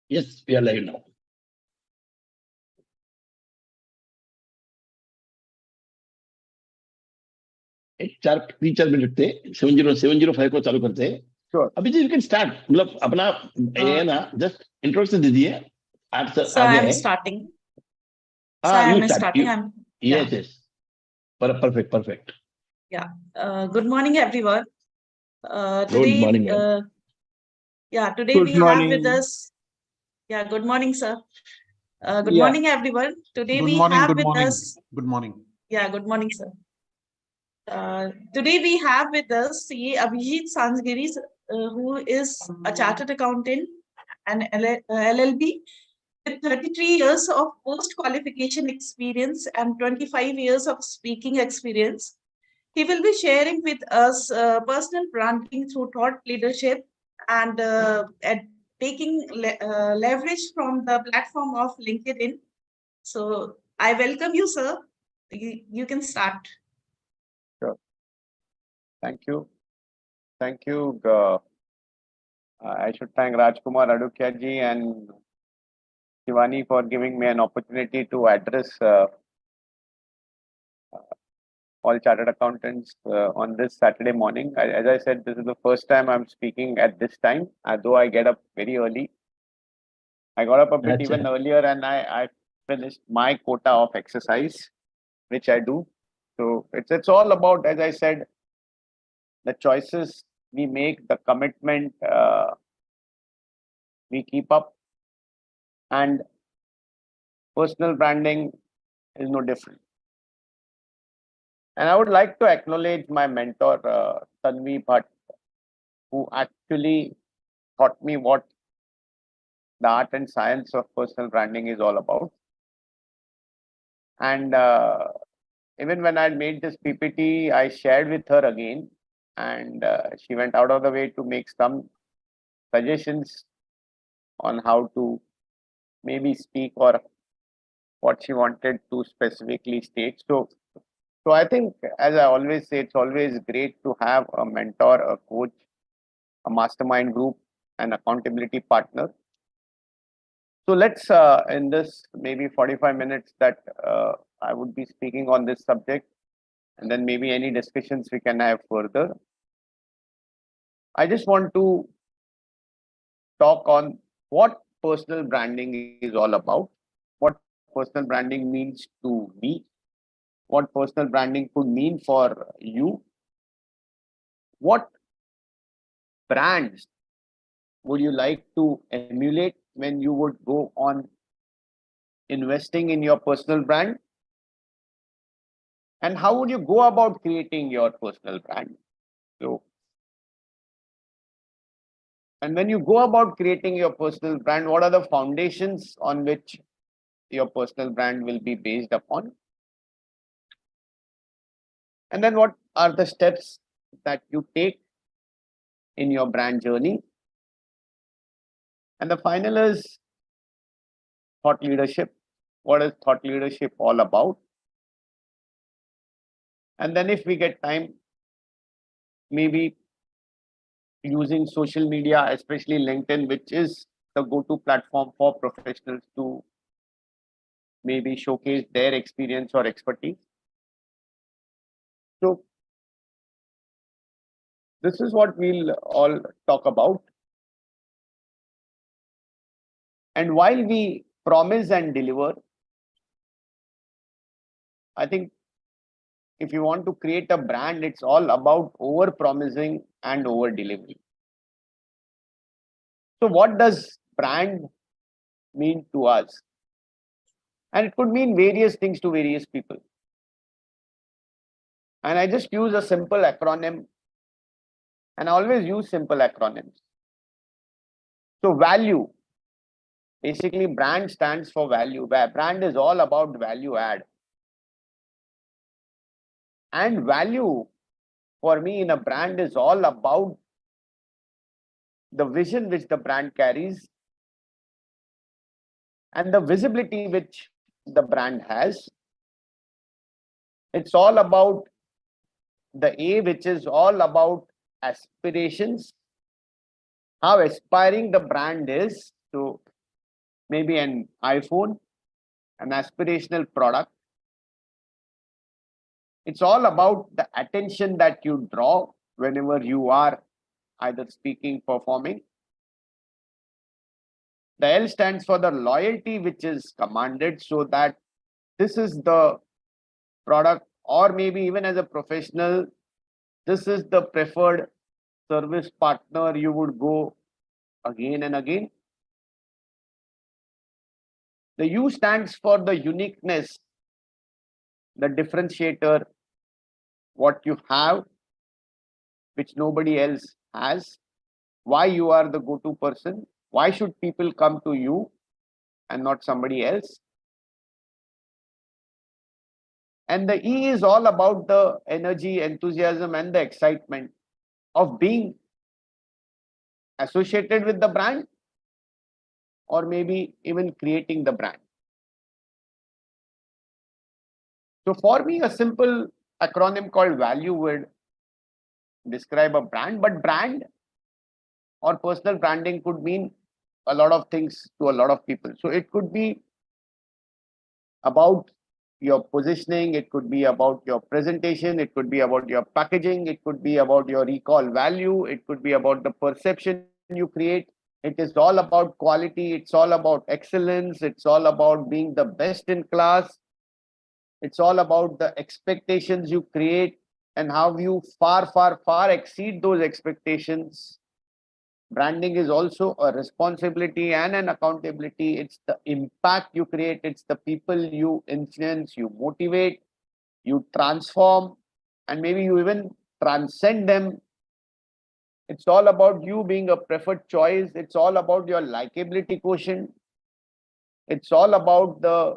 Yes, we are live now. एक 3-4 minute रखते हैं, 705 को चालू करते हैं. Sure. Abhijit, you can start. मतलब अपना ये है ना, just introduction दीजिए. आप Sir, आगे I'm है. starting. हाँ, Sir, you I'm start. starting. Yes, yes. Perfect. Yeah. Good morning, everyone. Good morning, ma'am. Today Good we have morning. with us. Yeah, good morning, sir. Good Yeah. morning, everyone. Today Good we morning, have good with morning. us. Good morning. Yeah, good morning, sir. Today we have with us Abhijit Sanzgiri, who is a chartered accountant and LLB with 33 years of post-qualification experience and 25 years of speaking experience. He will be sharing with us personal branding through thought leadership and taking leverage from the platform of LinkedIn. So I welcome you, sir. You can start. Sure. Thank you. I should thank Rajkumar Adukia ji and Shivani for giving me an opportunity to address all chartered accountants on this Saturday morning. As I said, this is the first time I'm speaking at this time, although I get up very early. I got up a bit even earlier and I finished my quota of exercise, which I do. So it's all about, as I said, the choices we make, the commitment we keep up, and personal branding is no different. And I would like to acknowledge my mentor, Tanvi Bhatt, who actually taught me what the art and science of personal branding is all about. And even when I made this PPT, I shared with her again, and she went out of the way to make some suggestions on how to maybe speak or what she wanted to specifically state. So I think, as I always say, it's always great to have a mentor, a coach, a mastermind group, an accountability partner. So let's, in this maybe 45 minutes that I would be speaking on this subject, and then maybe any discussions we can have further. I just want to talk on what personal branding is all about, what personal branding means to me, what personal branding could mean for you, what brands would you like to emulate when you would go on investing in your personal brand, and how would you go about creating your personal brand. So, and when you go about creating your personal brand, what are the foundations on which your personal brand will be based upon? And then what are the steps that you take in your brand journey? And the final is thought leadership. What is thought leadership all about? And then if we get time, maybe using social media, especially LinkedIn, which is the go-to platform for professionals to maybe showcase their experience or expertise. So this is what we'll all talk about. And while we promise and deliver, I think if you want to create a brand, it's all about over promising and over delivering. So what does brand mean to us? And it could mean various things to various people. And I just use a simple acronym, and I always use simple acronyms. So value, basically brand stands for value. Brand is all about value add. And value for me in a brand is all about the vision which the brand carries and the visibility which the brand has. It's all about the A, which is all about aspirations, how aspiring the brand is. So maybe an iPhone, an aspirational product. It's all about the attention that you draw whenever you are either speaking, performing. The L stands for the loyalty which is commanded, so that this is the product, or maybe even as a professional, this is the preferred service partner you would go again and again. The U stands for the uniqueness, the differentiator, what you have, which nobody else has, why you are the go-to person, why should people come to you and not somebody else. And the E is all about the energy, enthusiasm, and the excitement of being associated with the brand, or maybe even creating the brand. So for me, a simple acronym called value would describe a brand, but brand or personal branding could mean a lot of things to a lot of people. So it could be about your positioning, it could be about your presentation, it could be about your packaging, it could be about your recall value, it could be about the perception you create. It is all about quality, it's all about excellence, it's all about being the best in class. It's all about the expectations you create and how you far exceed those expectations. Branding is also a responsibility and an accountability. It's the impact you create, it's the people you influence, you motivate, you transform, and maybe you even transcend them. It's all about you being a preferred choice. It's all about your likability quotient. It's all about the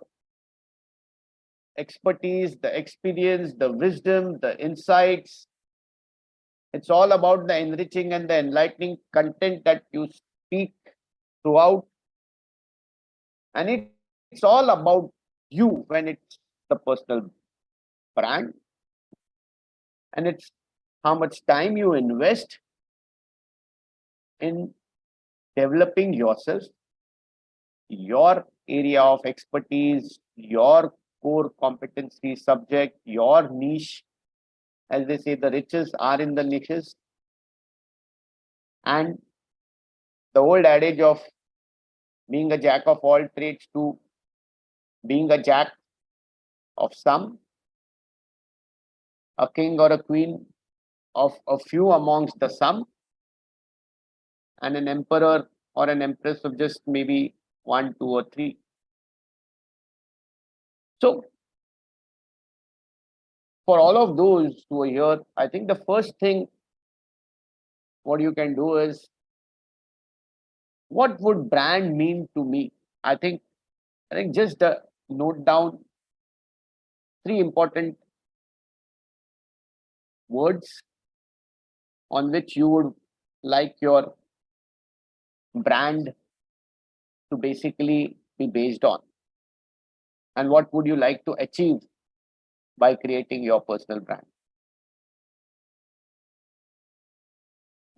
expertise, the experience, the wisdom, the insights. It's all about the enriching and the enlightening content that you speak throughout. And it's all about you when it's the personal brand. And it's how much time you invest in developing yourself, your area of expertise, your core competency subject, your niche. As they say, the riches are in the niches. And the old adage of being a jack of all trades to being a jack of some, a king or a queen of a few amongst the some, and an emperor or an empress of just maybe 1, 2, or 3. So for all of those who are here, I think the first thing what you can do is, what would brand mean to me? I think just note down 3 important words on which you would like your brand to basically be based on, and what would you like to achieve by creating your personal brand.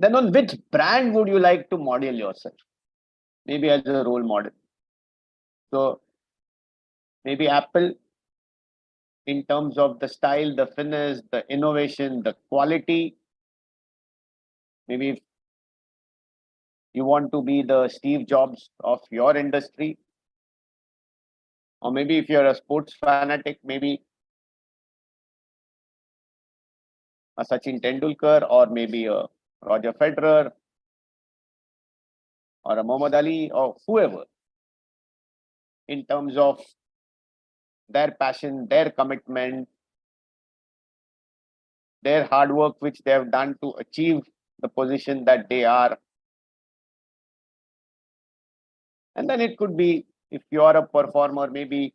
Then on which brand would you like to model yourself, maybe as a role model. So maybe Apple, in terms of the style, the finish, the innovation, the quality. Maybe if you want to be the Steve Jobs of your industry, or maybe if you're a sports fanatic, maybe a Sachin Tendulkar, or maybe a Roger Federer, or a Muhammad Ali, or whoever, in terms of their passion, their commitment, their hard work which they have done to achieve the position that they are. And then it could be, if you are a performer, maybe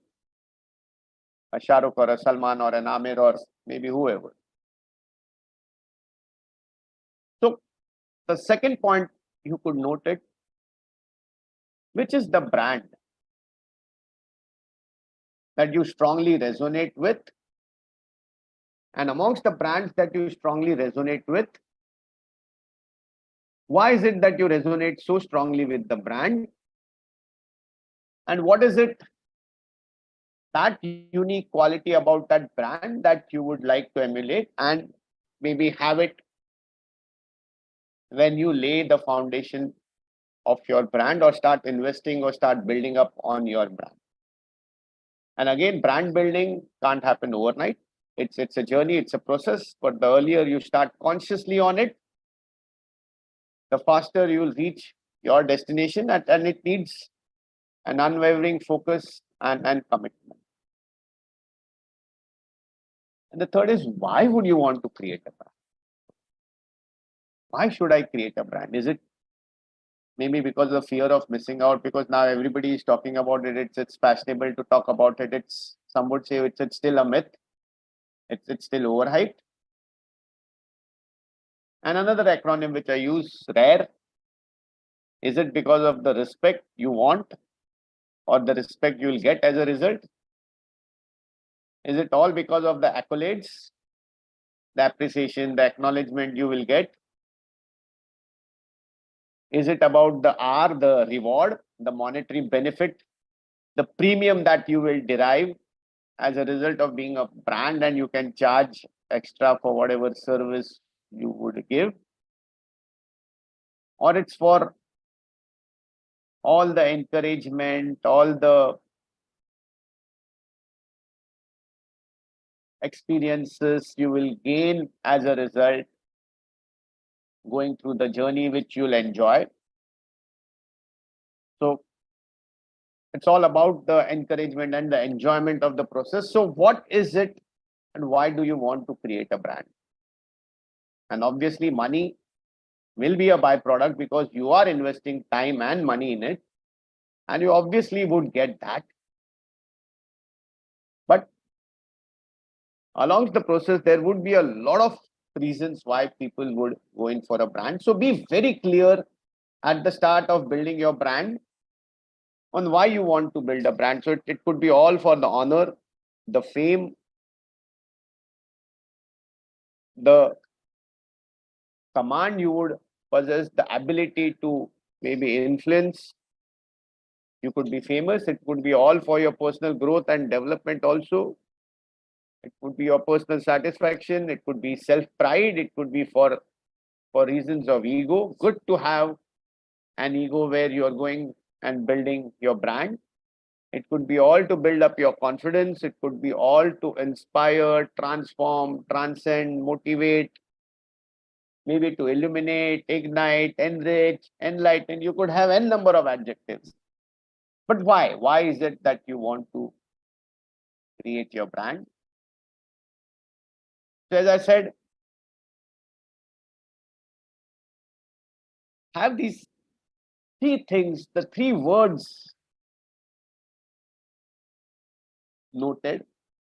a Shah Rukh or a Salman or an Amir or maybe whoever. So the second point you could note it, which is the brand that you strongly resonate with. And amongst the brands that you strongly resonate with, why is it that you resonate so strongly with the brand? And what is it, that unique quality about that brand that you would like to emulate and maybe have it when you lay the foundation of your brand or start investing or start building up on your brand. And again, brand building can't happen overnight. It's a journey, it's a process, but the earlier you start consciously on it, the faster you will reach your destination, and it needs an unwavering focus and commitment. And the third is, why would you want to create a brand? Why should I create a brand? Is it maybe because of fear of missing out? Because now everybody is talking about it. It's fashionable to talk about it. It's, some would say it's still a myth. It's still overhyped. And another acronym which I use, RARE. Is it because of the respect you want or the respect you will get as a result? Is it all because of the accolades, the appreciation, the acknowledgement you will get? Is it about the R, the reward, the monetary benefit, the premium that you will derive as a result of being a brand, and you can charge extra for whatever service you would give? Or it's for all the encouragement, all the experiences you will gain as a result going through the journey which you'll enjoy? So it's all about the encouragement and the enjoyment of the process. So what is it and why do you want to create a brand? And obviously money will be a byproduct because you are investing time and money in it, and you obviously would get that. But along the process, there would be a lot of reasons why people would go in for a brand. So be very clear at the start of building your brand on why you want to build a brand. So it could be all for the honor, the fame, the command you would possess, the ability to maybe influence. You could be famous. It could be all for your personal growth and development also. It could be your personal satisfaction. It could be self-pride. It could be for reasons of ego. Good to have an ego where you are going and building your brand. It could be all to build up your confidence. It could be all to inspire, transform, transcend, motivate, maybe to illuminate, ignite, enrich, enlighten. You could have n number of adjectives. But why? Why is it that you want to create your brand? So as I said, have these three things, the three words noted.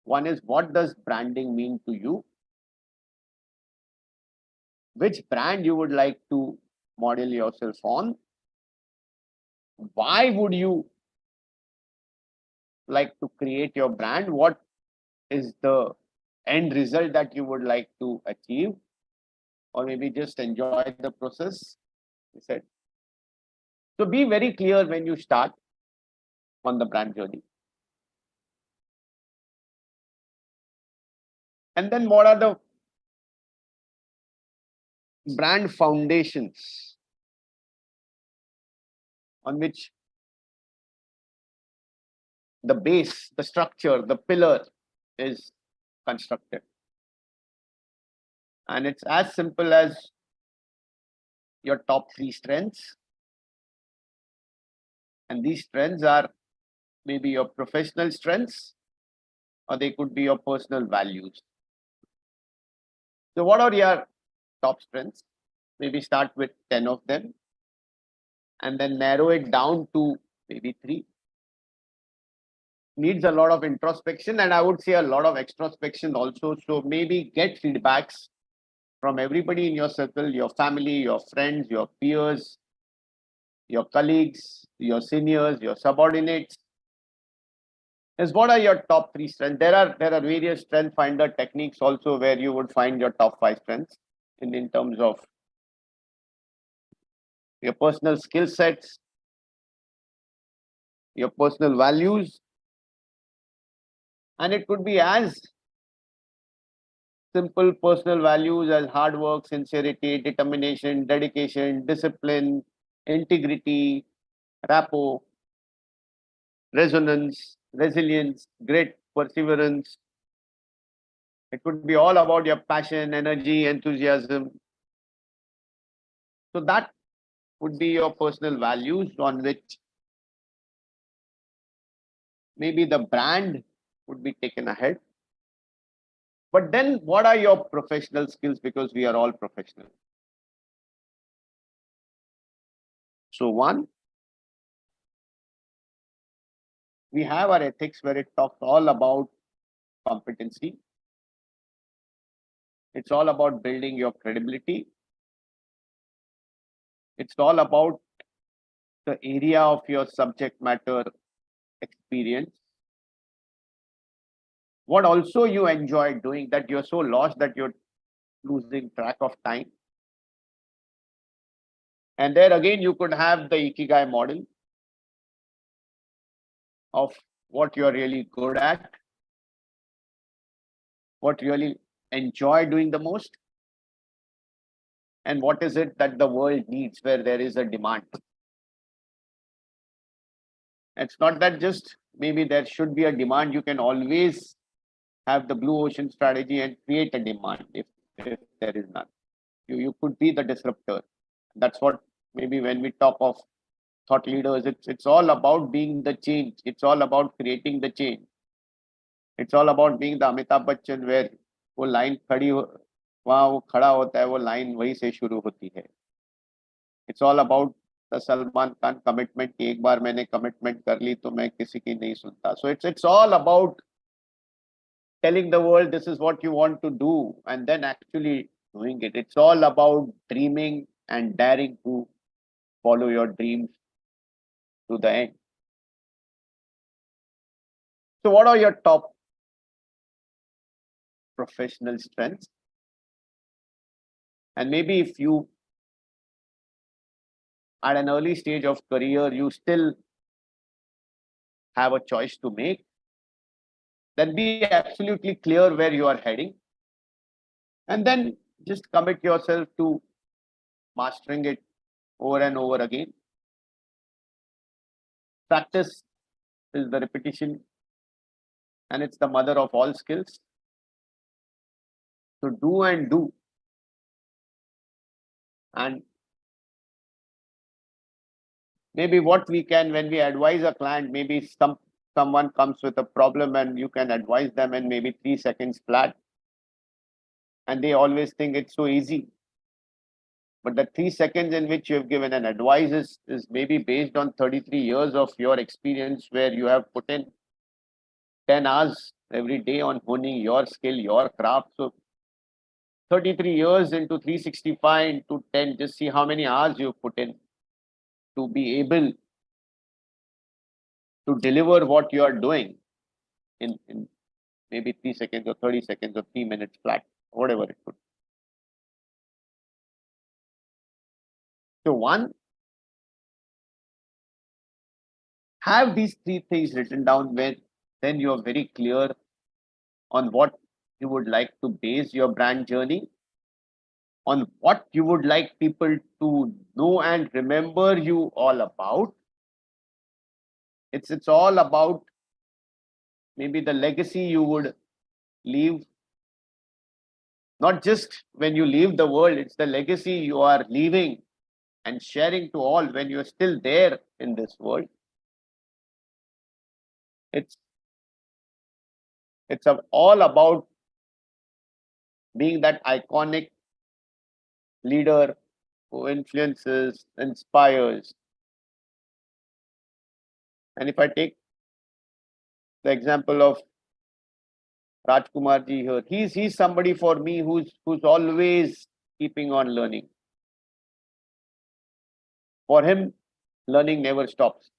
One is, what does branding mean to you? Which brand you would like to model yourself on? Why would you like to create your brand? What is the end result that you would like to achieve? Or maybe just enjoy the process, he said. So be very clear when you start on the brand journey. And then what are the brand foundations on which the base, the structure, the pillar is constructed? And it's as simple as your top three strengths. And these strengths are maybe your professional strengths, or they could be your personal values. So what are your top strengths? Maybe start with 10 of them and then narrow it down to maybe 3. Needs a lot of introspection, and I would say a lot of extrospection also. So maybe get feedbacks from everybody in your circle, your family, your friends, your peers, your colleagues, your seniors, your subordinates. Is what are your top 3 strengths? There are various strength finder techniques also where you would find your top 5 strengths in terms of your personal skill sets, your personal values, and it could be as simple personal values as hard work, sincerity, determination, dedication, discipline, integrity, rapport, resonance, resilience, grit, perseverance. It could be all about your passion, energy, enthusiasm. So that would be your personal values on which maybe the brand would be taken ahead. But then what are your professional skills? Because we are all professionals. So one, we have our ethics where it talks all about competency. It's all about building your credibility. It's all about the area of your subject matter experience. What also you enjoy doing that you're so lost that you're losing track of time. And there again, you could have the Ikigai model of what you're really good at, what you really enjoy doing the most, and what is it that the world needs where there is a demand. It's not that just maybe there should be a demand. You can always have the blue ocean strategy and create a demand if there is none. You could be the disruptor. That's what maybe when we talk of thought leaders, it's all about being the change. It's all about creating the change. It's all about being the Amitabh Bachchan where वो line खड़ी वहाँ वो खड़ा होता है वो line वहीं से शुरू होती है. It's all about the Salman Khan commitment कि एक बार मैंने commitment कर ली तो मैं किसी की नहीं सुनता. So it's all about telling the world this is what you want to do and then actually doing it. It's all about dreaming and daring to follow your dreams to the end. So what are your top professional strengths? And maybe if you at an early stage of career, you still have a choice to make, then be absolutely clear where you are heading. And then just commit yourself to mastering it over and over again. Practice is the repetition, and it's the mother of all skills. So do and do. And maybe what we can, when we advise a client, maybe someone comes with a problem and you can advise them in maybe 3 seconds flat. And they always think it's so easy. But the 3 seconds in which you have given an advice is maybe based on 33 years of your experience where you have put in 10 hours every day on honing your skill, your craft. So 33 years into 365 into 10, just see how many hours you've put in to be able to deliver what you are doing in maybe 3 seconds or 30 seconds or 3 minutes flat, whatever it could. So one, have these 3 things written down where then you are very clear on what you would like to base your brand journey, on what you would like people to know and remember you all about. It's all about maybe the legacy you would leave. Not just when you leave the world, it's the legacy you are leaving and sharing to all when you're still there in this world. It's all about being that iconic leader who influences, inspires. And if I take the example of Rajkumar ji here, he's somebody for me who's always keeping on learning. For him, learning never stops.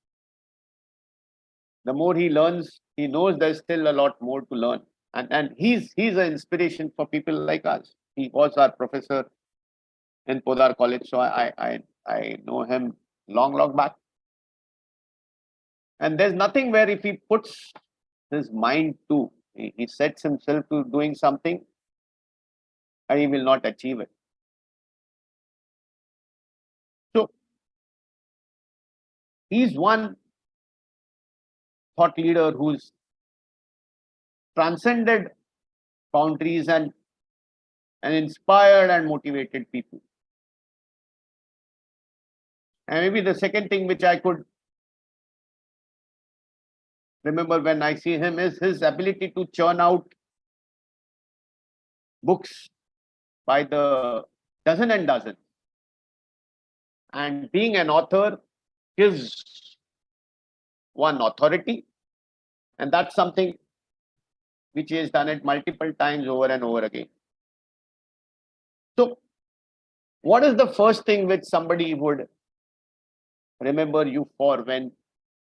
The more he learns, he knows there's still a lot more to learn. And he's an inspiration for people like us. He was our professor in Podar College, so I know him long back. And there's nothing where if he puts his mind to, he sets himself to doing something and he will not achieve it. So he's one thought leader who's transcended boundaries and inspired and motivated people. And maybe the second thing which I could remember when I see him is his ability to churn out books by the dozen and dozen. And being an author gives one authority, and that's something which he has done it multiple times over and over again. So, what is the first thing which somebody would remember you for when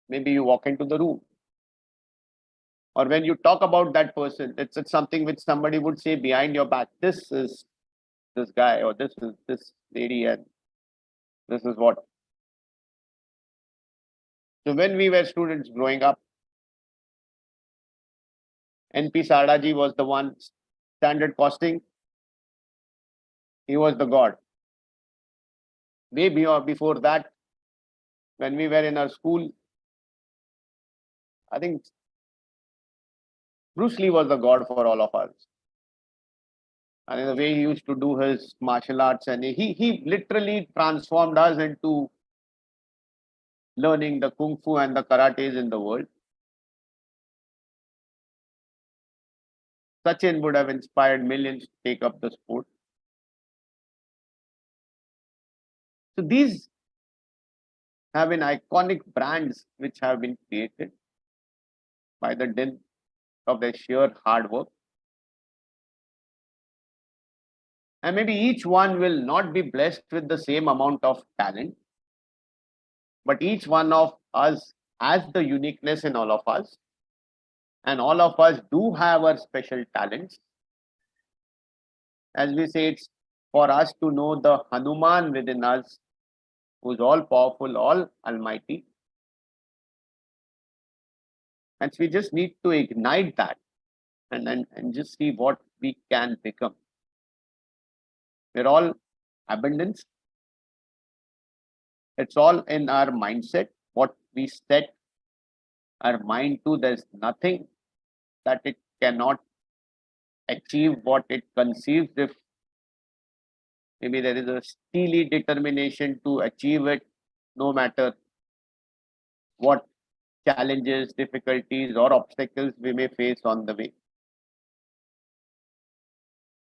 maybe you walk into the room? Or when you talk about that person, it's something which somebody would say behind your back, this is this guy, or this is this lady, and this is what. So when we were students growing up, NP Sadaji was the one, standard costing, he was the god. Maybe or before that, when we were in our school, I think Bruce Lee was the god for all of us. And the way he used to do his martial arts, and he literally transformed us into learning the kung fu and the karates in the world. Sachin would have inspired millions to take up the sport. So these have been iconic brands which have been created by the dint of their sheer hard work. And maybe each one will not be blessed with the same amount of talent, but each one of us has the uniqueness in all of us. And all of us do have our special talents. As we say, it's for us to know the Hanuman within us, who's all powerful, all almighty. And so we just need to ignite that and just see what we can become. We're all abundance. It's all in our mindset, what we set our mind to. There's nothing that it cannot achieve what it conceives, if maybe there is a steely determination to achieve it, no matter what challenges, difficulties, or obstacles we may face on the way.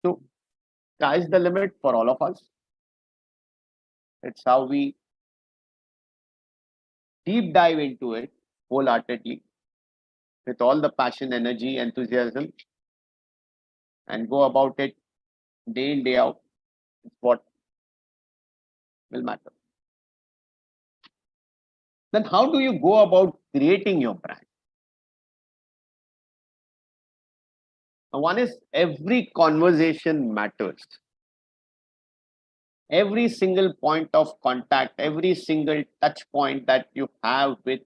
So, sky's the limit for all of us. It's how we deep dive into it wholeheartedly with all the passion, energy, enthusiasm, and go about it day in, day out. It's what will matter. Then, how do you go about creating your brand? Now, one is every conversation matters. Every single point of contact, every single touch point that you have with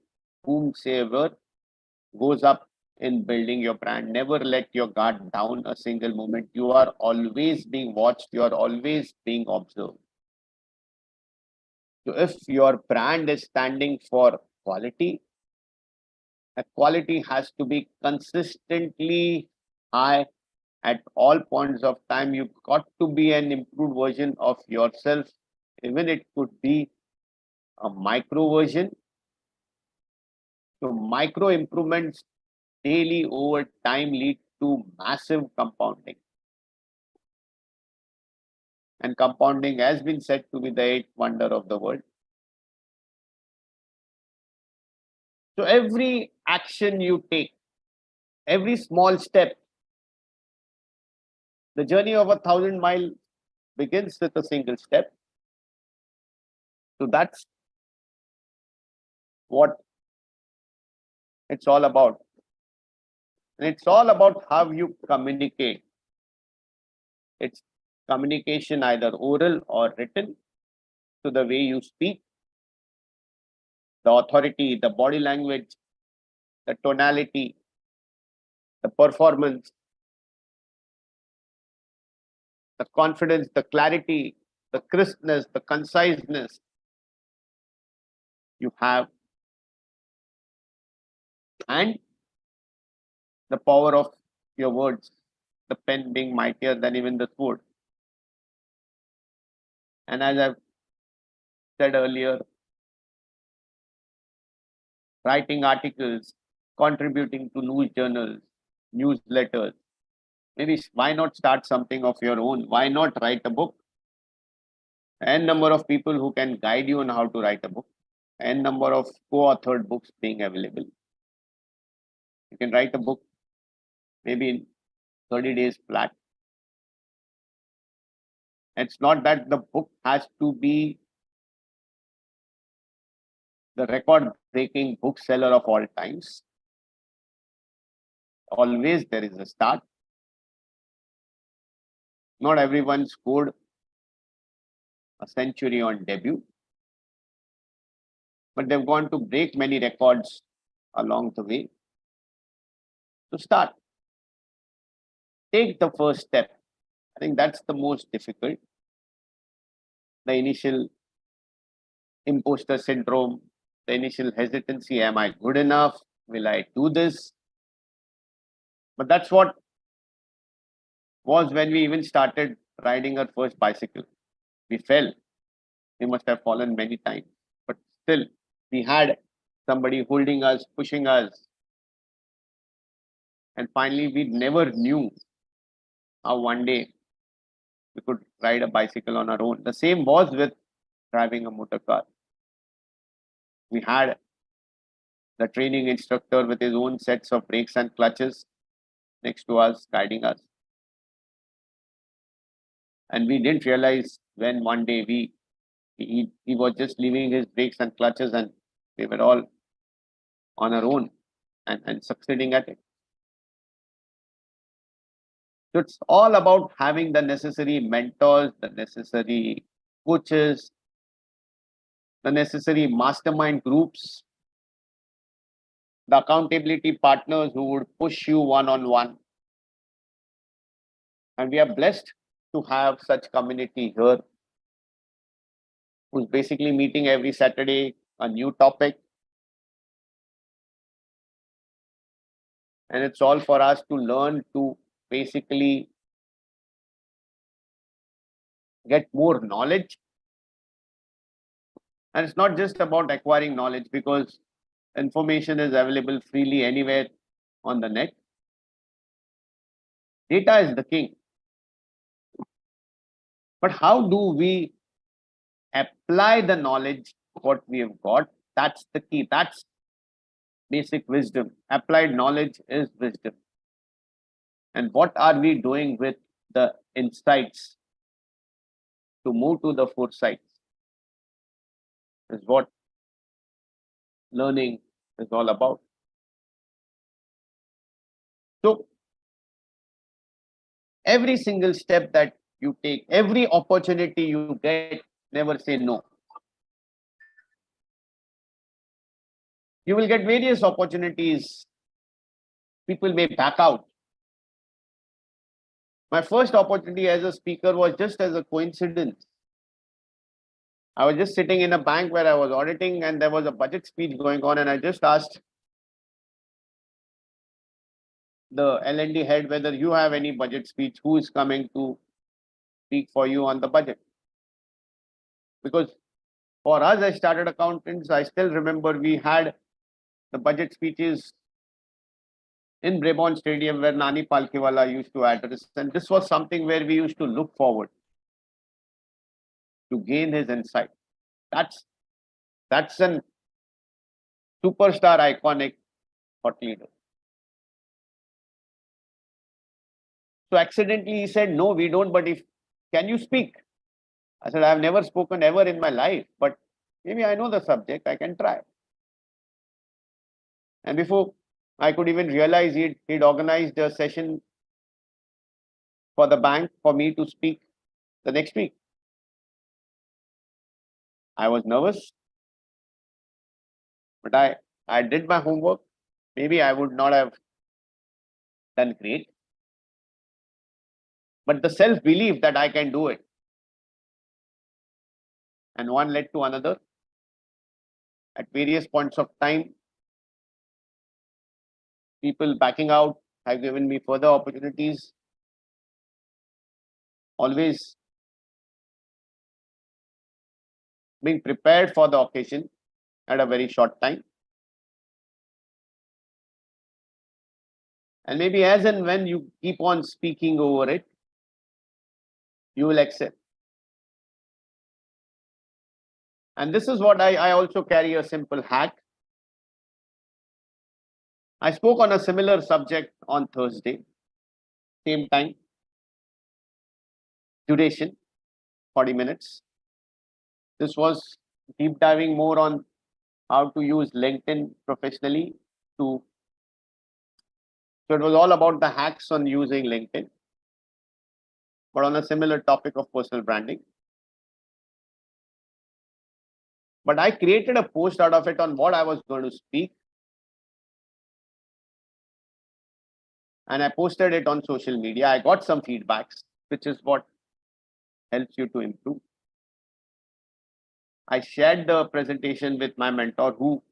whomsoever goes up in building your brand. Never let your guard down a single moment. You are always being watched, you are always being observed. So if your brand is standing for quality, that quality has to be consistently high at all points of time. You've got to be an improved version of yourself. Even it could be a micro version. So micro improvements daily over time lead to massive compounding. And compounding has been said to be the eighth wonder of the world. So every action you take, every small step, the journey of 1,000 miles begins with a single step. So that's what it's all about. And it's all about how you communicate. It's communication, either oral or written, to the way you speak. the authority, the body language, the tonality, the performance, the confidence, the clarity, the crispness, the conciseness you have, and the power of your words, the pen being mightier than even the sword. And as I've said earlier, writing articles, contributing to news journals, newsletters. Maybe why not start something of your own? Why not write a book? N number of people who can guide you on how to write a book. N number of co-authored books being available. You can write a book maybe in 30 days flat. It's not that the book has to be the record-breaking bookseller of all times. Always there is a start. Not everyone scored a century on debut, but they've gone to break many records along the way. To start, take the first step. I think that's the most difficult. The initial imposter syndrome, the initial hesitancy, am I good enough? Will I do this? But that's what was when we even started riding our first bicycle. We fell. We must have fallen many times, but still we had somebody holding us, pushing us. And finally, we never knew how one day we could ride a bicycle on our own. The same was with driving a motor car. We had the training instructor with his own sets of brakes and clutches next to us, guiding us. And we didn't realize when one day he was just leaving his brakes and clutches, and we were all on our own and succeeding at it. So it's all about having the necessary mentors, the necessary coaches, the necessary mastermind groups, the accountability partners who would push you one-on-one. And we are blessed to have such community here, who's basically meeting every Saturday, a new topic. And it's all for us to learn to basically get more knowledge. And it's not just about acquiring knowledge, because information is available freely anywhere on the net. Data is the king. But how do we apply the knowledge, what we have got? That's the key. That's basic wisdom. Applied knowledge is wisdom. And what are we doing with the insights to move to the foresights is what learning is all about. So every single step that you take, every opportunity you get, never say no. You will get various opportunities. People may back out. My first opportunity as a speaker was just as a coincidence. I was just sitting in a bank where I was auditing, and there was a budget speech going on, and I just asked the L&D head whether you have any budget speech, who is coming to speak for you on the budget. Because for us, as started accountants, I still remember we had the budget speeches in Brabourne Stadium where Nani Palkhiwala used to address. And this was something where we used to look forward to gain his insight. That's an superstar iconic thought leader. So accidentally he said, no, we don't, but can you speak? I said, I've never spoken ever in my life, but maybe I know the subject, I can try. And before I could even realize, he'd organized a session for the bank for me to speak the next week. I was nervous. But I did my homework. Maybe I would not have done great. But the self-belief that I can do it. And one led to another. At various points of time, people backing out have given me further opportunities. Always being prepared for the occasion at a very short time. And maybe as and when you keep on speaking over it, you will accept. And this is what I also carry a simple hack. I spoke on a similar subject on Thursday, same time, duration, 40 minutes. This was deep diving more on how to use LinkedIn professionally to. So it was all about the hacks on using LinkedIn, but on a similar topic of personal branding. But I created a post out of it on what I was going to speak. And I posted it on social media. I got some feedbacks, which is what helps you to improve. I shared the presentation with my mentor who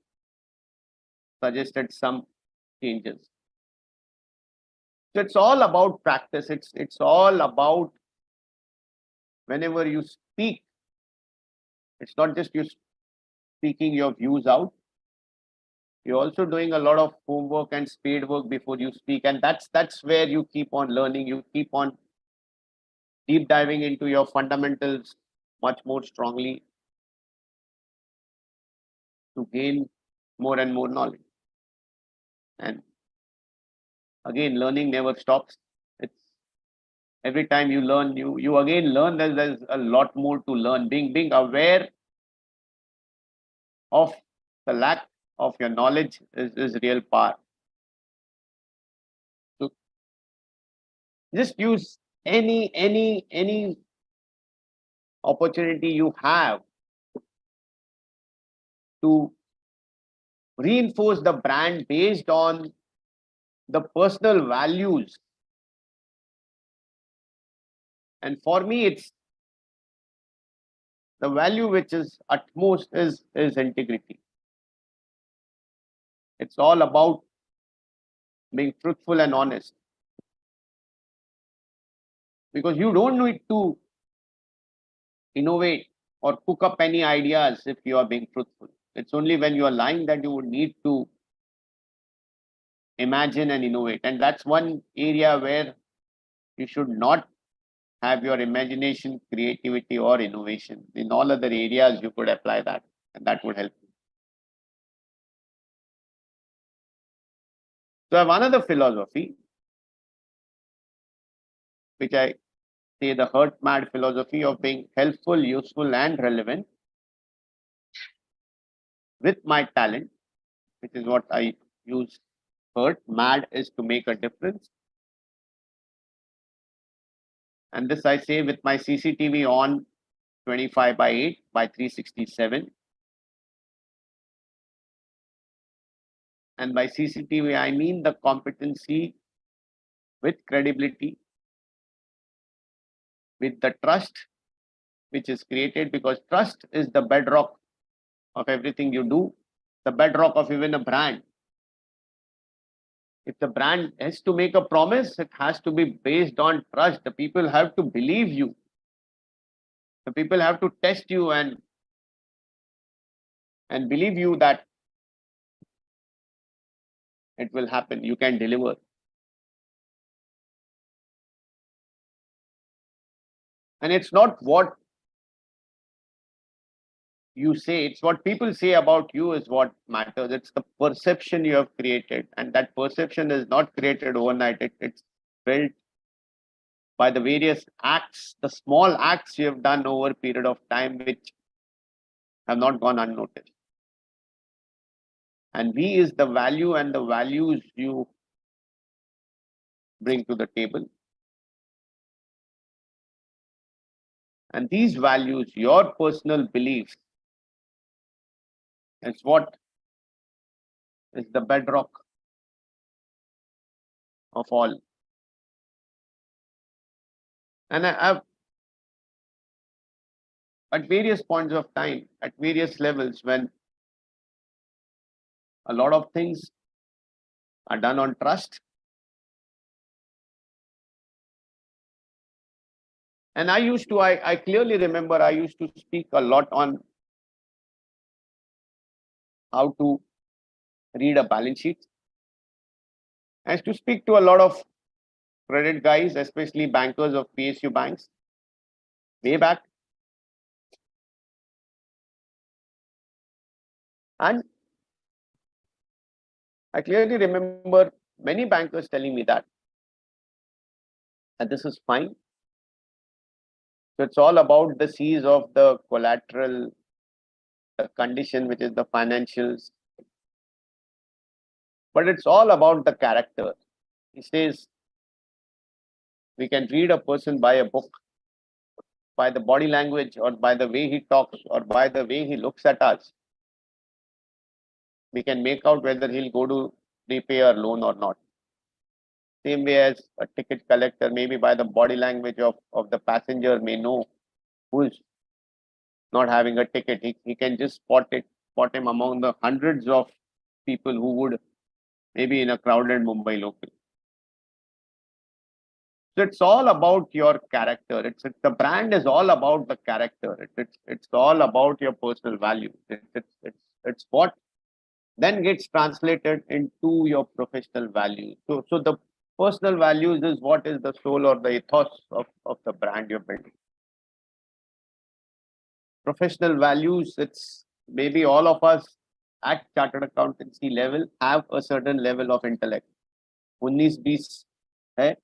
suggested some changes. So it's all about practice. It's all about whenever you speak, it's not just you speaking your views out. You're also doing a lot of homework and spade work before you speak. And that's where you keep on learning. You keep on deep diving into your fundamentals much more strongly to gain more and more knowledge. And again, learning never stops. It's every time you learn, you again learn that there's a lot more to learn. Being aware of the lack of your knowledge is real power. So just use any opportunity you have to reinforce the brand based on the personal values. And for me, it's the value which is utmost is integrity. It's all about being truthful and honest. Because you don't need to innovate or cook up any ideas if you are being truthful. It's only when you are lying that you would need to imagine and innovate. And that's one area where you should not have your imagination, creativity, or innovation. In all other areas, you could apply that, and that would help you. So I have another philosophy, which I say the hurt mad philosophy of being helpful, useful, and relevant with my talent, which is what I use. Hurt mad is to make a difference. And this I say with my CCTV on 25/8 by 367. And by CCTV, I mean the competency with credibility, with the trust which is created, because trust is the bedrock of everything you do, the bedrock of even a brand. If the brand has to make a promise, it has to be based on trust. The people have to believe you. The people have to test you and believe you that it will happen. You can deliver. And it's not what you say, it's what people say about you is what matters. It's the perception you have created. And that perception is not created overnight. It's built by the various acts, the small acts you have done over a period of time, which have not gone unnoticed. And V is the value and the values you bring to the table. And these values, your personal beliefs, is what is the bedrock of all. And I've, at various points of time, at various levels, when a lot of things are done on trust. And I clearly remember I used to speak a lot on how to read a balance sheet. I used to speak to a lot of credit guys, especially bankers of PSU banks, way back. And I clearly remember many bankers telling me that this is fine. So it's all about the C's of the collateral, the condition, which is the financials. But it's all about the character. He says we can read a person by a book, by the body language, or by the way he talks, or by the way he looks at us. We can make out whether he'll go to repay our loan or not. Same way as a ticket collector, maybe by the body language of the passenger, may know who's not having a ticket. He can just spot him among the hundreds of people who would maybe in a crowded Mumbai local. So it's all about your character. It's the brand is all about the character. It's all about your personal value. It's what then gets translated into your professional value. So the personal values is what is the soul or the ethos of the brand you're building. Professional values, it's maybe all of us at chartered accountancy level have a certain level of intellect. 19-20 hai.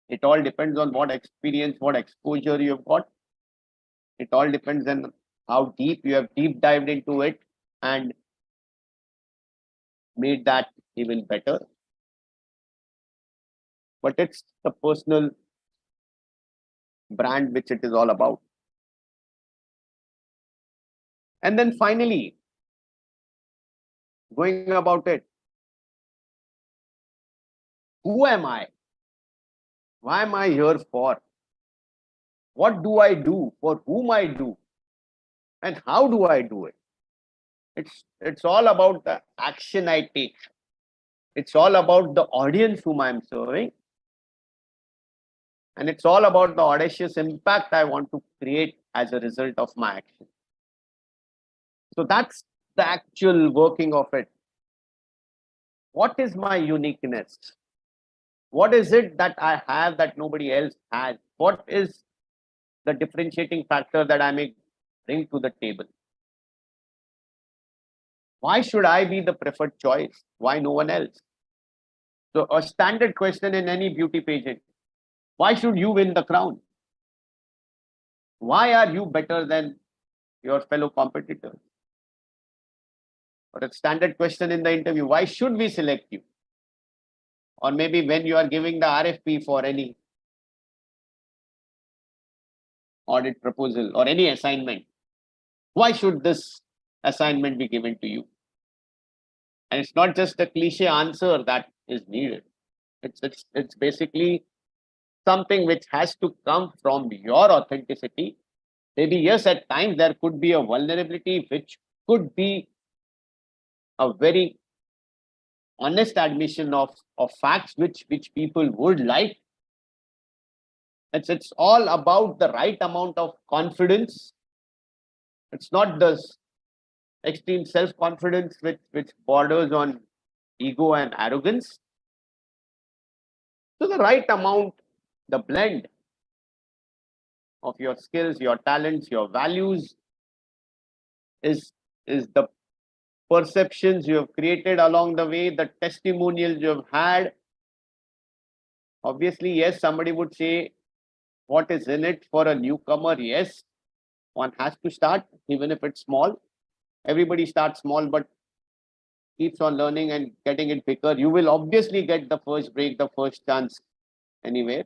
It all depends on what experience, what exposure you've got. It all depends on how deep you have deep dived into it and made that even better. But it's the personal brand which it is all about. And then finally, going about it, who am I? Why am I here for? What do I do? For whom I do? And how do I do it? It's all about the action I take. It's all about the audience whom I'm serving. And it's all about the audacious impact I want to create as a result of my action. So that's the actual working of it. What is my uniqueness? What is it that I have that nobody else has? What is the differentiating factor that I may bring to the table? Why should I be the preferred choice? Why no one else? So a standard question in any beauty pageant: why should you win the crown? Why are you better than your fellow competitors? Or a standard question in the interview: why should we select you? Or maybe when you are giving the RFP for any audit proposal or any assignment, why should this assignment be given to you? And it's not just a cliche answer that is needed. It's basically something which has to come from your authenticity. Maybe yes, at times there could be a vulnerability which could be a very honest admission of facts which people would like. It's all about the right amount of confidence. It's not this extreme self-confidence which borders on ego and arrogance. So the right amount, the blend of your skills, your talents, your values is the perceptions you have created along the way, the testimonials you have had. Obviously, yes, somebody would say, what is in it for a newcomer? Yes, one has to start, even if it's small. Everybody starts small, but keeps on learning and getting it bigger. You will obviously get the first break, the first chance anywhere.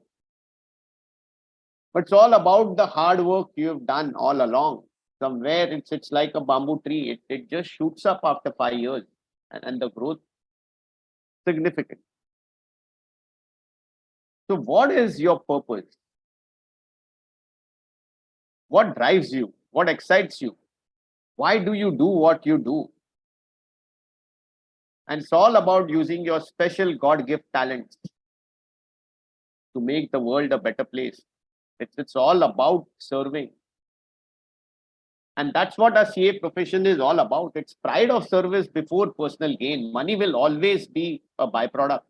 But it's all about the hard work you have done all along. Somewhere it's like a bamboo tree. It just shoots up after 5 years. and the growth significant. So what is your purpose? What drives you? What excites you? Why do you do what you do? And it's all about using your special God-gift talents to make the world a better place. It's all about serving. And that's what a CA profession is all about. It's pride of service before personal gain. Money will always be a byproduct.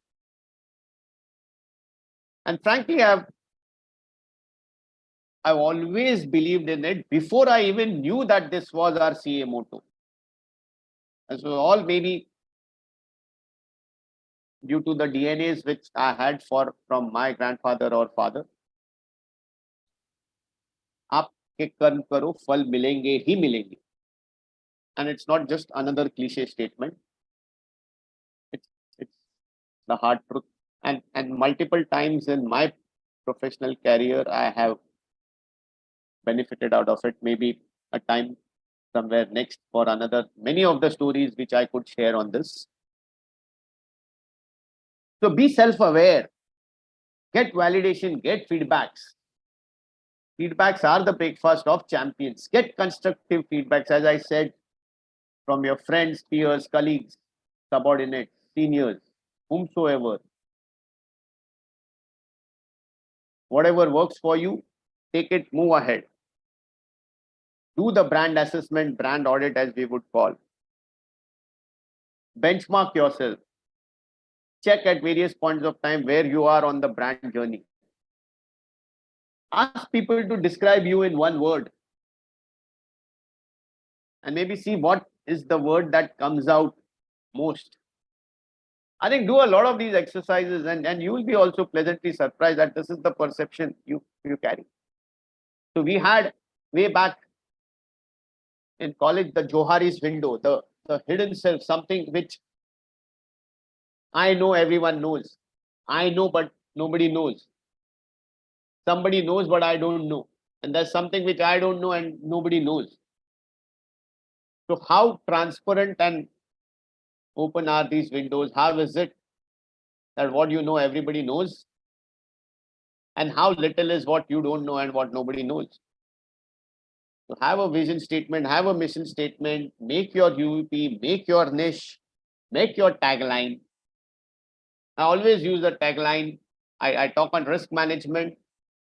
And frankly, I've always believed in it before I even knew that this was our CA motto. And so all maybe due to the DNAs which I had from my grandfather or father. आपके कर्म करो फल मिलेंगे ही मिलेंगे. And it's not just another cliche statement. It's the hard truth. And multiple times in my professional career, I have benefited out of it. Maybe a time somewhere next for another. Many of the stories which I could share on this. So be self-aware. Get validation. Get feedbacks. Feedbacks are the breakfast of champions. Get constructive feedbacks, as I said, from your friends, peers, colleagues, subordinates, seniors, whomsoever. Whatever works for you, take it, move ahead. Do the brand assessment, brand audit, as we would call. Benchmark yourself. Check at various points of time where you are on the brand journey. Ask people to describe you in one word. And maybe see what is the word that comes out most. I think do a lot of these exercises and you will be also pleasantly surprised that this is the perception you carry. So we had way back in college the Johari's window, the hidden self, something which I know everyone knows. I know but nobody knows. Somebody knows but I don't know. And there's something which I don't know and nobody knows. So how transparent and open are these windows? How is it that what you know everybody knows? And how little is what you don't know and what nobody knows? So have a vision statement, have a mission statement, make your UVP, make your niche, make your tagline. I always use the tagline. I talk on risk management.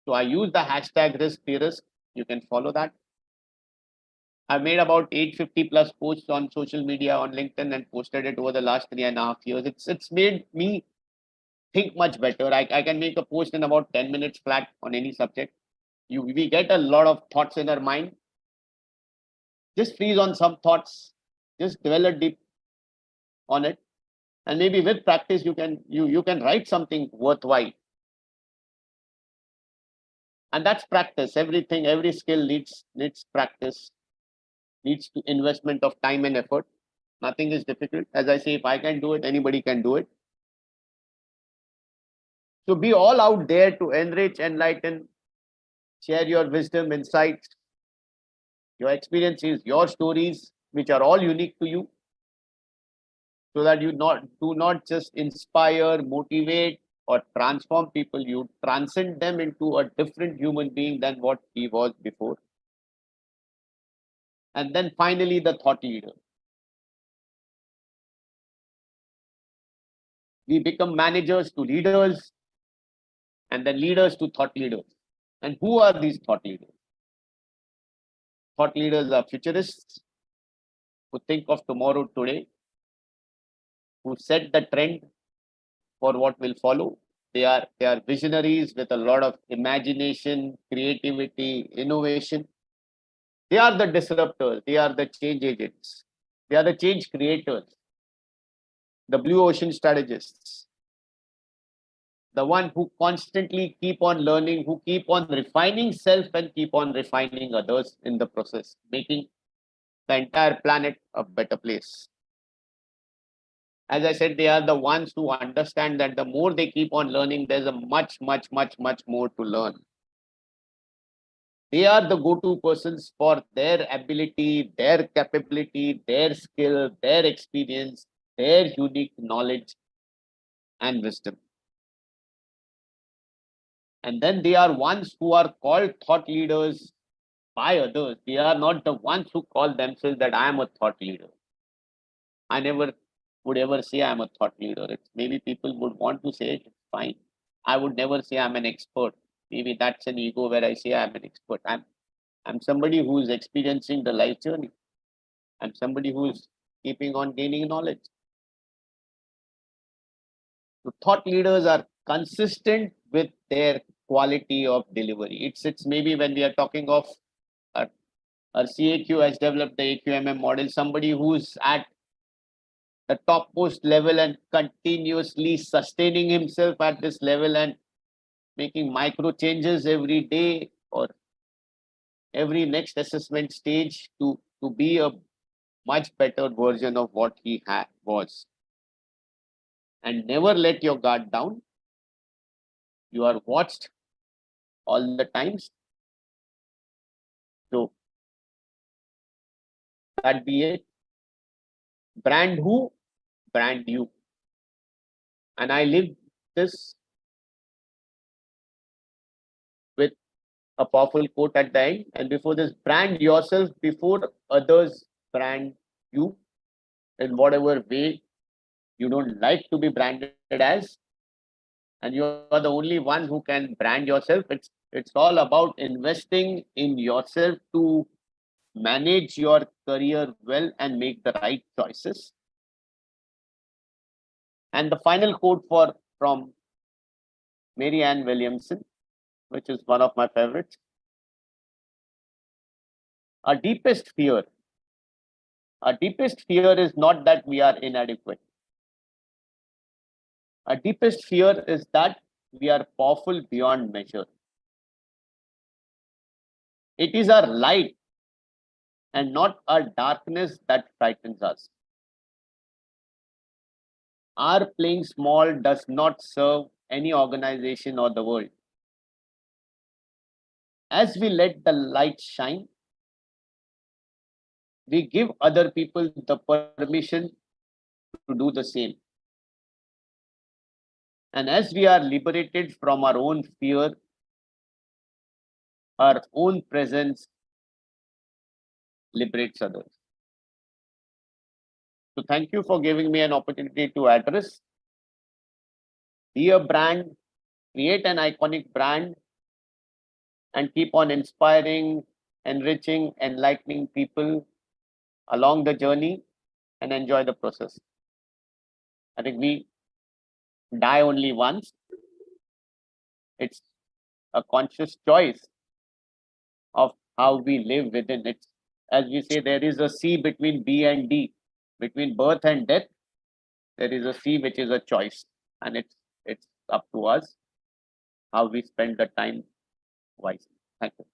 So I use the hashtag risk de-risk. You can follow that. I've made about 850 plus posts on social media, on LinkedIn, and posted it over the last 3.5 years. It's made me think much better. I can make a post in about 10 minutes flat on any subject. We get a lot of thoughts in our mind. Just freeze on some thoughts. Just dwell deep on it. And maybe with practice, you can write something worthwhile. And that's practice. Everything, every skill needs practice, needs to investment of time and effort. Nothing is difficult. As I say, if I can do it, anybody can do it. So be all out there to enrich, enlighten, share your wisdom, insights, your experiences, your stories, which are all unique to you, so that you do not just inspire, motivate, or transform people. You transcend them into a different human being than what he was before. And then finally, the thought leader. We become managers to leaders, and then leaders to thought leaders. And who are these thought leaders? Thought leaders are futurists who think of tomorrow today, who set the trend for what will follow. They are visionaries with a lot of imagination, creativity, innovation. They are the disruptors. They are the change agents. They are the change creators, the blue ocean strategists, the one who constantly keep on learning, who keep on refining self and keep on refining others in the process, making the entire planet a better place. As I said, they are the ones who understand that the more they keep on learning, there's a much more to learn. They are the go-to persons for their ability, their capability, their skill, their experience, their unique knowledge and wisdom. And then they are ones who are called thought leaders by others. They are not the ones who call themselves that I am a thought leader. I never would ever say I'm a thought leader. It's maybe people would want to say it, it's fine. I would never say I'm an expert. Maybe that's an ego where I say I'm an expert. I'm somebody who is experiencing the life journey. I'm somebody who is keeping on gaining knowledge. So thought leaders are consistent with their quality of delivery. It's maybe when we are talking of our CAQ has developed the AQMM model, somebody who's at the topmost level and continuously sustaining himself at this level and making micro changes every day or every next assessment stage to be a much better version of what he was. And never let your guard down. You are watched all the times. So that be it. Brand who? Brand you. And I live this with a powerful quote at the end. And before this, brand yourself before others brand you in whatever way you don't like to be branded as. And you are the only one who can brand yourself. It's all about investing in yourself to manage your career well and make the right choices. And the final quote from Mary Ann Williamson, which is one of my favorites. Our deepest fear is not that we are inadequate. Our deepest fear is that we are powerful beyond measure. It is our light and not our darkness that frightens us. Our playing small does not serve any organization or the world. As we let the light shine, we give other people the permission to do the same. And as we are liberated from our own fear, our own presence liberates others. So thank you for giving me an opportunity to address. Be a brand, create an iconic brand, and keep on inspiring, enriching, enlightening people along the journey and enjoy the process. I think we die only once. It's a conscious choice of how we live within it. As we say, there is a C between B and D. Between birth and death, there is a C which is a choice. And it's up to us how we spend the time wisely. Thank you.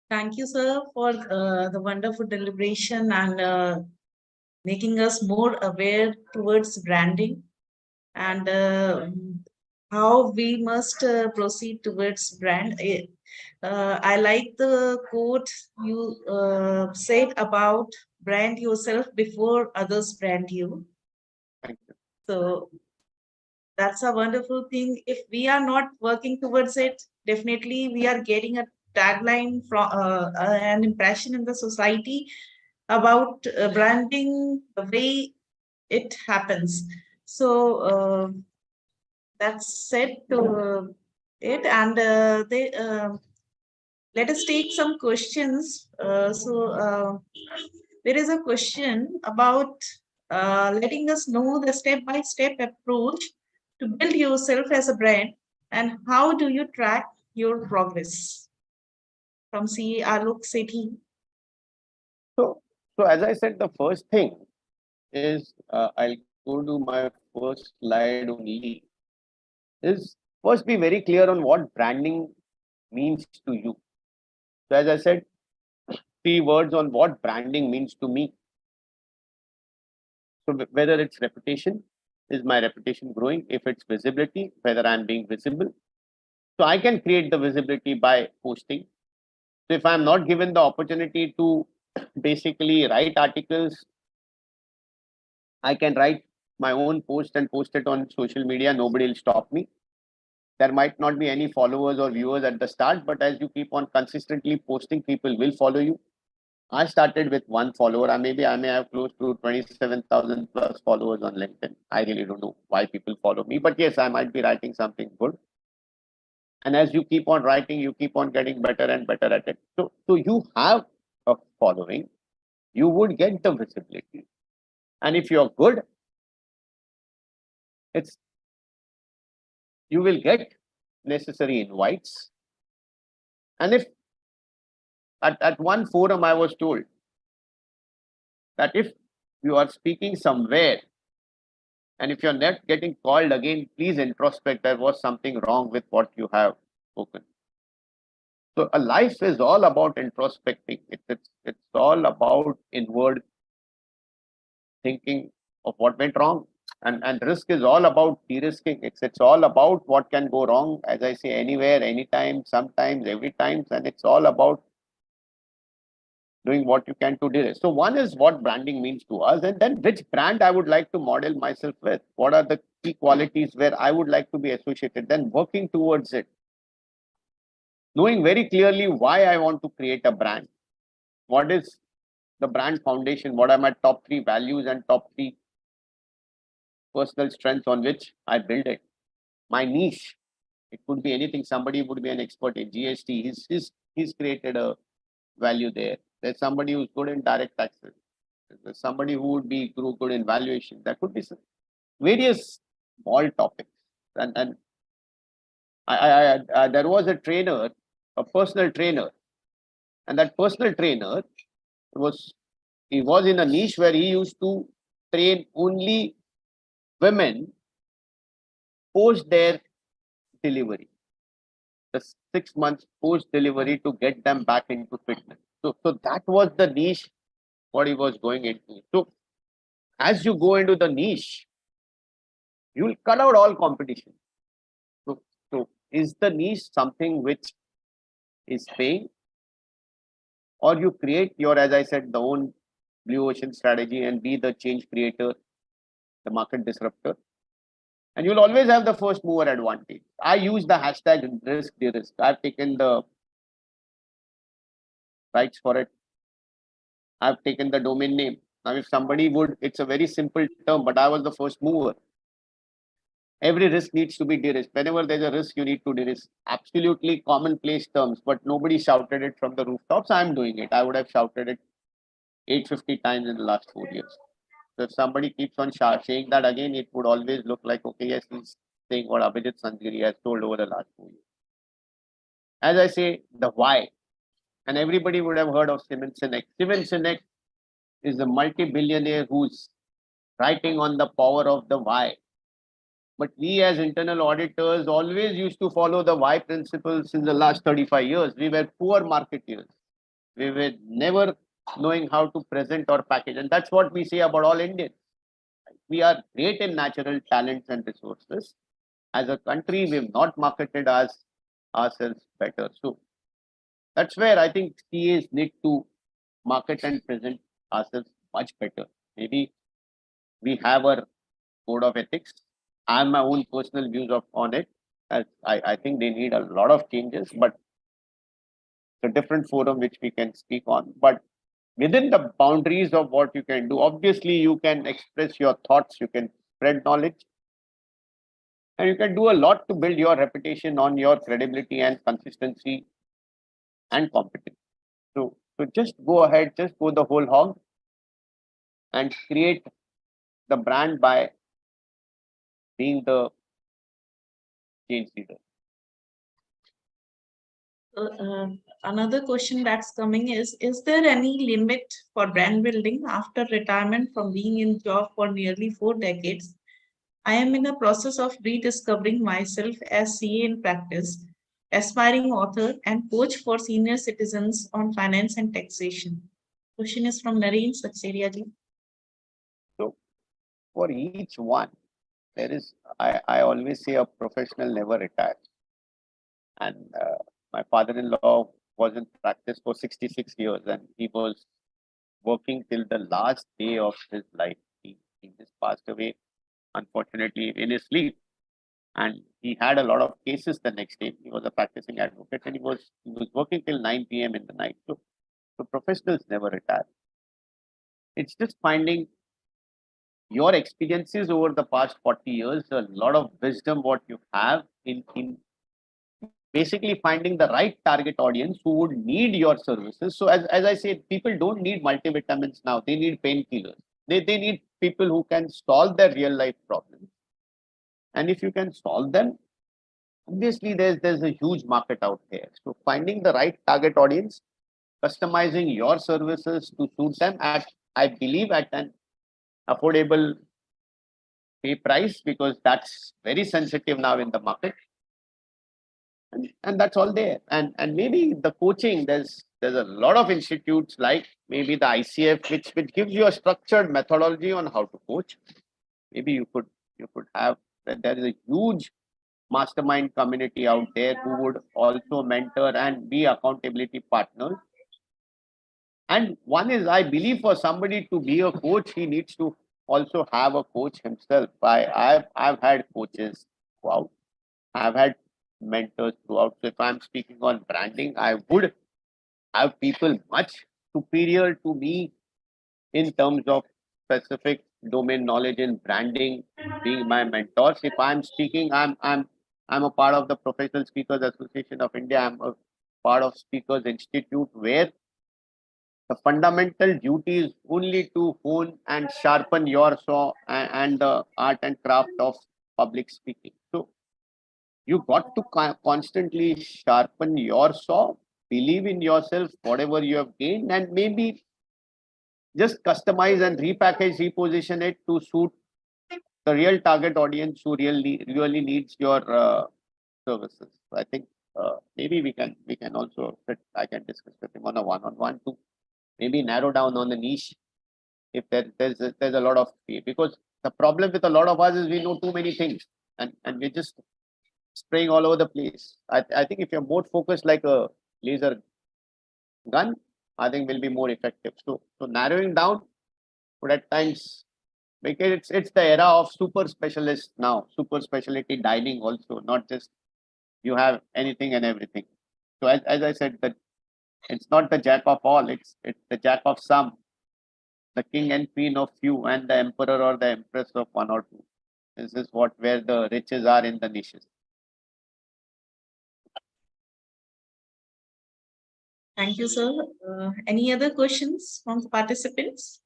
Thank you, sir, for the wonderful deliberation and making us more aware towards branding and how we must proceed towards brand. I like the quote you said about brand yourself before others brand you. Thank you. So that's a wonderful thing. If we are not working towards it, definitely we are getting a tagline from an impression in the society about branding the way it happens. So that's said to it, and they let us take some questions. There is a question about letting us know the step-by-step approach to build yourself as a brand, and how do you track your progress? From C. Alok Sethi. So as I said, the first thing is I'll go to my first slide only. Is first be very clear on what branding means to you. So as I said, 3 words on what branding means to me. So whether it's reputation, is my reputation growing? If it's visibility, whether I'm being visible. So I can create the visibility by posting. So if I'm not given the opportunity to basically write articles I can write my own post and post it on social media. Nobody will stop me. There might not be any followers or viewers at the start, but as you keep on consistently posting, people will follow you. I started with one follower. I may have close to 27,000 plus followers on LinkedIn. I really don't know why people follow me, but yes, I might be writing something good. And as you keep on writing, you keep on getting better and better at it. So you have a following, you would get the visibility. And if you're good, it's you will get necessary invites. And if at one forum I was told that if you are speaking somewhere and if you're not getting called again, please introspect. There was something wrong with what you have spoken. So a life is all about introspecting. It's all about inward thinking of what went wrong. And risk is all about de-risking. It's all about what can go wrong, as I say, anywhere, anytime, sometimes, every time. And it's all about doing what you can to de-risk. So one is what branding means to us, and then which brand I would like to model myself with. What are the key qualities where I would like to be associated, then working towards it. Knowing very clearly why I want to create a brand. What is the brand foundation? What are my top 3 values and top 3 personal strengths on which I build it? My niche. It could be anything. Somebody would be an expert in GST. He's created a value there. There's somebody who's good in direct taxes. There's somebody who would be good in valuation. That could be various small topics. And there was a trainer, a personal trainer, and that personal trainer was in a niche where he used to train only women post their delivery, the 6 months post delivery, to get them back into fitness. So that was the niche what he was going into. So as you go into the niche, you will cut out all competition. So is the niche something which is paying, or you create your, as I said, the own blue ocean strategy and be the change creator, the market disruptor, and you'll always have the first mover advantage. I use the hashtag risk de-risk. I've taken the rights for it. I've taken the domain name. Now, if somebody would, it's a very simple term, but I was the first mover. Every risk needs to be de-risked. Whenever there's a risk, you need to de-risk. Absolutely commonplace terms, but nobody shouted it from the rooftops. I'm doing it. I would have shouted it 850 times in the last 4 years. So if somebody keeps on saying that again, it would always look like, okay, yes, he's saying what Abhijit Sanzgiri has told over the last 4 years. As I say, the why. And everybody would have heard of Simon Sinek. Simon Sinek is a multi-billionaire who's writing on the power of the why. But we as internal auditors always used to follow the why principles in the last 35 years. We were poor marketeers. We were never knowing how to present or package. And that's what we say about all Indians. We are great in natural talents and resources. As a country, we've not marketed ourselves better. So that's where I think CAs need to market and present ourselves much better. Maybe we have our code of ethics. I have my own personal views on it. I think they need a lot of changes, but it's a different forum which we can speak on. But within the boundaries of what you can do, obviously you can express your thoughts, you can spread knowledge, and you can do a lot to build your reputation on your credibility and consistency and competence. So just go ahead, just go the whole hog and create the brand by being the change leader. Another question that's coming is there any limit for brand building after retirement from being in job for nearly 4 decades? I am in the process of rediscovering myself as CA in practice, aspiring author and coach for senior citizens on finance and taxation. Question is from Nareen Saxeria ji. So for each one, there is, I always say, a professional never retires. And my father-in-law was in practice for 66 years and he was working till the last day of his life. He He just passed away, unfortunately, in his sleep. And he had a lot of cases the next day. He was a practicing advocate and he was working till 9 p.m. in the night. So professionals never retire. It's just finding your experiences over the past 40 years, a lot of wisdom what you have in basically finding the right target audience who would need your services. So as I said, people don't need multivitamins now. They need painkillers. They need people who can solve their real life problems. And if you can solve them, obviously there's a huge market out there. So finding the right target audience, customizing your services to suit them at, I believe, at an affordable pay price, because that's very sensitive now in the market. And that's all there. And maybe the coaching, there's a lot of institutes like maybe the ICF, which gives you a structured methodology on how to coach. Maybe you could have that. There is a huge mastermind community out there who would also mentor and be accountability partners. And one is, I believe, for somebody to be a coach, he needs to also have a coach himself. I've had coaches throughout. I've had mentors throughout. So if I'm speaking on branding, I would have people much superior to me in terms of specific domain knowledge in branding being my mentors. If I'm speaking, I'm a part of the Professional Speakers Association of India. I'm a part of Speakers Institute, where the fundamental duty is only to hone and sharpen your saw and the art and craft of public speaking. So you got to constantly sharpen your saw, believe in yourself, whatever you have gained, and maybe just customize and repackage, reposition it to suit the real target audience who really needs your services. So I think maybe we can also I can discuss with him on a one-on-one to maybe narrow down on the niche if there's a lot of, because the problem with a lot of us is we know too many things and we're just spraying all over the place. I think if you're more focused like a laser gun, I think will be more effective. So narrowing down would at times, because it's the era of super specialists now, super specialty dining also, not just you have anything and everything. So as I said, that it's not the jack of all, it's the jack of some, the king and queen of few, and the emperor or the empress of one or two. This is where the riches are in the niches. Thank you, sir. Any other questions from the participants?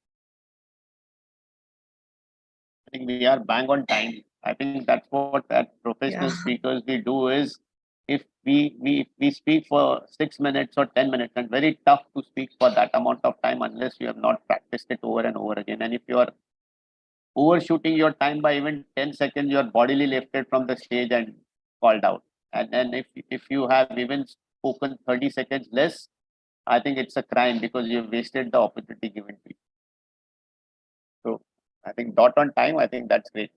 I think we are bang on time. I think that's what that professional speakers we do is, if we speak for 6 minutes or 10 minutes, and very tough to speak for that amount of time unless you have not practiced it over and over again. And if you are overshooting your time by even 10 seconds, you are bodily lifted from the stage and called out. And then if you have even spoken 30 seconds less, I think it's a crime because you've wasted the opportunity given to you. So I think dot on time, I think that's great.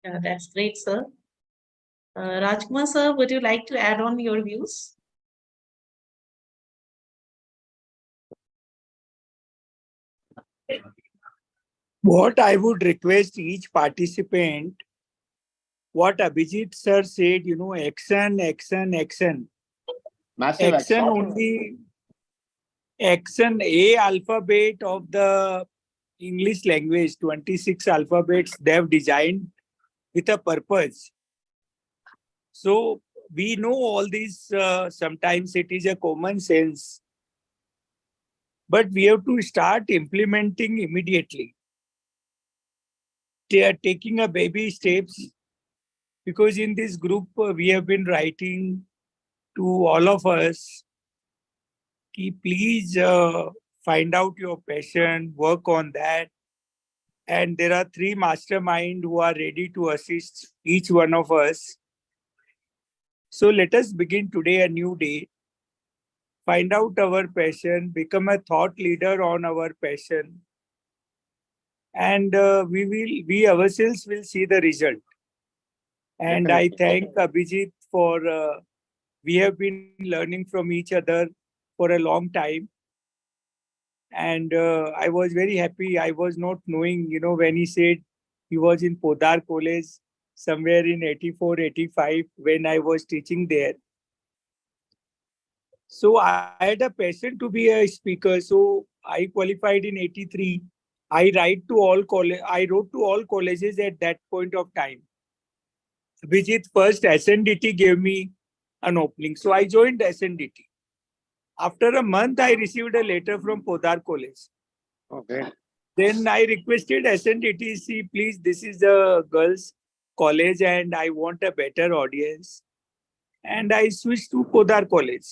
Yeah, that's great, sir. Rajkumar, sir, would you like to add on your views? What I would request each participant, what Abhijit sir said, action, action, action. Massive action only, action, A alphabet of the English language, 26 alphabets they've designed with a purpose. So we know all these, sometimes it is a common sense, but we have to start implementing immediately. They are taking a baby steps, because in this group we have been writing to all of us, please find out your passion, work on that. And there are 3 masterminds who are ready to assist each one of us. So let us begin today a new day. Find out our passion, become a thought leader on our passion. And we ourselves will see the result. And I thank Abhijit for, we have been learning from each other for a long time. And I was very happy. I was not knowing, when he said he was in Podar College somewhere in 84, 85 when I was teaching there. So I had a passion to be a speaker. So I qualified in 83. I wrote to all colleges at that point of time. Abhijit, first SNDT gave me an opening. So I joined SNDT. After a month, I received a letter from Podar College. Okay. Then I requested SNDT, see, please, this is a girls' college and I want a better audience. And I switched to Podar College.